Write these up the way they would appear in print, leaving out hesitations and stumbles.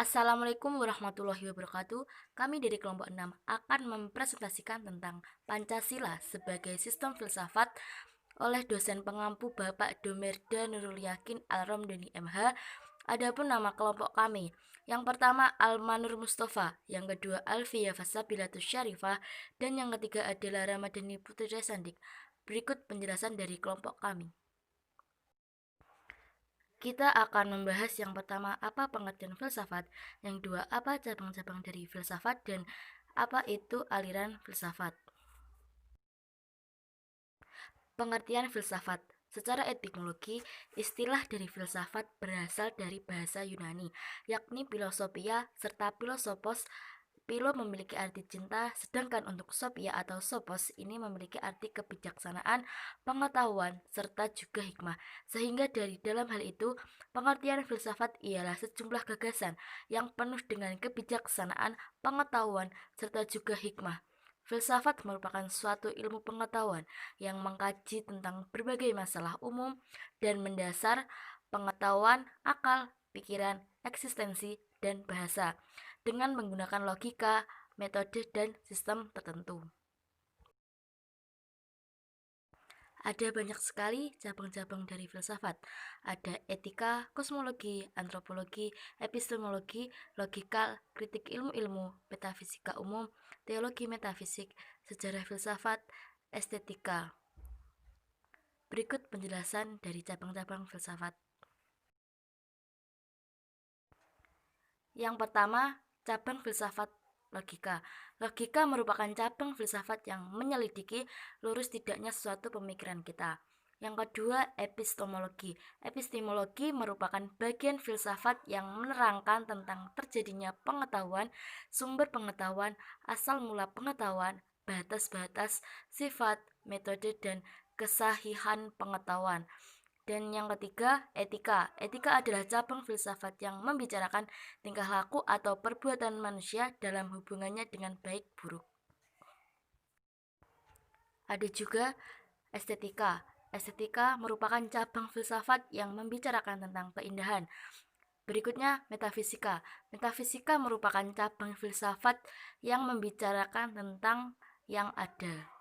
Assalamualaikum warahmatullahi wabarakatuh. Kami dari kelompok 6 akan mempresentasikan tentang Pancasila sebagai sistem filsafat oleh dosen pengampu Bapak Domerda Nurul Yakin Al-Romdani MH. Adapun nama kelompok kami, yang pertama Almanur Mustafa, yang kedua Alfia Fasabilatus Syarifah, dan yang ketiga adalah Ramadhani Putri Sandik. Berikut penjelasan dari kelompok kami. Kita akan membahas yang pertama apa pengertian filsafat, yang kedua apa cabang-cabang dari filsafat, dan apa itu aliran filsafat. Pengertian filsafat. Secara etimologi, istilah dari filsafat berasal dari bahasa Yunani, yakni filosofia serta filosofos. Philo memiliki arti cinta, sedangkan untuk sophia atau sophos ini memiliki arti kebijaksanaan, pengetahuan, serta juga hikmah. Sehingga dari dalam hal itu, pengertian filsafat ialah sejumlah gagasan yang penuh dengan kebijaksanaan, pengetahuan, serta juga hikmah. Filsafat merupakan suatu ilmu pengetahuan yang mengkaji tentang berbagai masalah umum dan mendasar pengetahuan, akal, pikiran, eksistensi, dan bahasa dengan menggunakan logika, metode, dan sistem tertentu. Ada banyak sekali cabang-cabang dari filsafat. Ada etika, kosmologi, antropologi, epistemologi, logikal, kritik ilmu-ilmu, metafisika umum, teologi metafisik, sejarah filsafat, estetika. Berikut penjelasan dari cabang-cabang filsafat. Yang pertama, cabang filsafat logika. Logika merupakan cabang filsafat yang menyelidiki lurus tidaknya suatu pemikiran kita. Yang kedua, epistemologi. Epistemologi merupakan bagian filsafat yang menerangkan tentang terjadinya pengetahuan, sumber pengetahuan, asal mula pengetahuan, batas-batas, sifat, metode, dan kesahihan pengetahuan. Dan yang ketiga, etika. Etika adalah cabang filsafat yang membicarakan tingkah laku atau perbuatan manusia dalam hubungannya dengan baik buruk. Ada juga estetika. Estetika merupakan cabang filsafat yang membicarakan tentang keindahan. Berikutnya, metafisika. Metafisika merupakan cabang filsafat yang membicarakan tentang yang ada.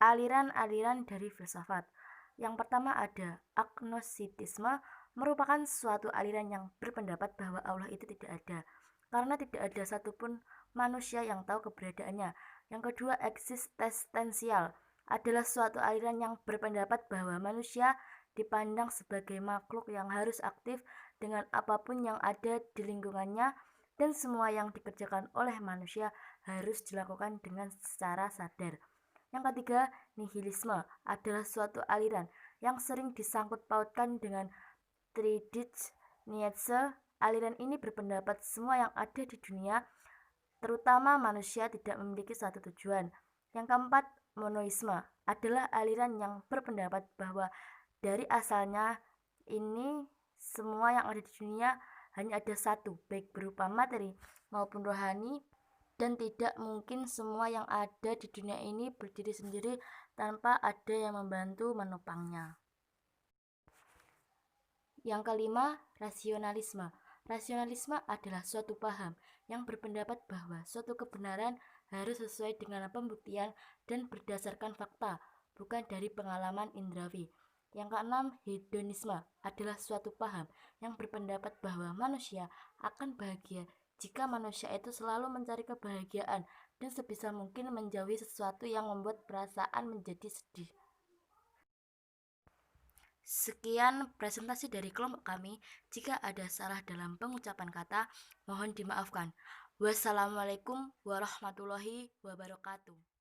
Aliran-aliran dari filsafat. Yang pertama ada agnositisme, merupakan suatu aliran yang berpendapat bahwa Allah itu tidak ada, karena tidak ada satupun manusia yang tahu keberadaannya. Yang kedua, eksistensial, adalah suatu aliran yang berpendapat bahwa manusia dipandang sebagai makhluk yang harus aktif dengan apapun yang ada di lingkungannya, dan semua yang dikerjakan oleh manusia harus dilakukan dengan secara sadar. Yang ketiga, nihilisme adalah suatu aliran yang sering disangkut pautkan dengan Friedrich Nietzsche. Aliran ini berpendapat semua yang ada di dunia, terutama manusia, tidak memiliki satu tujuan. Yang keempat, monoisme adalah aliran yang berpendapat bahwa dari asalnya ini semua yang ada di dunia hanya ada satu, baik berupa materi maupun rohani, dan tidak mungkin semua yang ada di dunia ini berdiri sendiri tanpa ada yang membantu menopangnya. Yang kelima, rasionalisme. Rasionalisme adalah suatu paham yang berpendapat bahwa suatu kebenaran harus sesuai dengan pembuktian dan berdasarkan fakta, bukan dari pengalaman indrawi. Yang keenam, hedonisme adalah suatu paham yang berpendapat bahwa manusia akan bahagia jika manusia itu selalu mencari kebahagiaan dan sebisa mungkin menjauhi sesuatu yang membuat perasaan menjadi sedih. Sekian presentasi dari kelompok kami. Jika ada salah dalam pengucapan kata, mohon dimaafkan. Wassalamualaikum warahmatullahi wabarakatuh.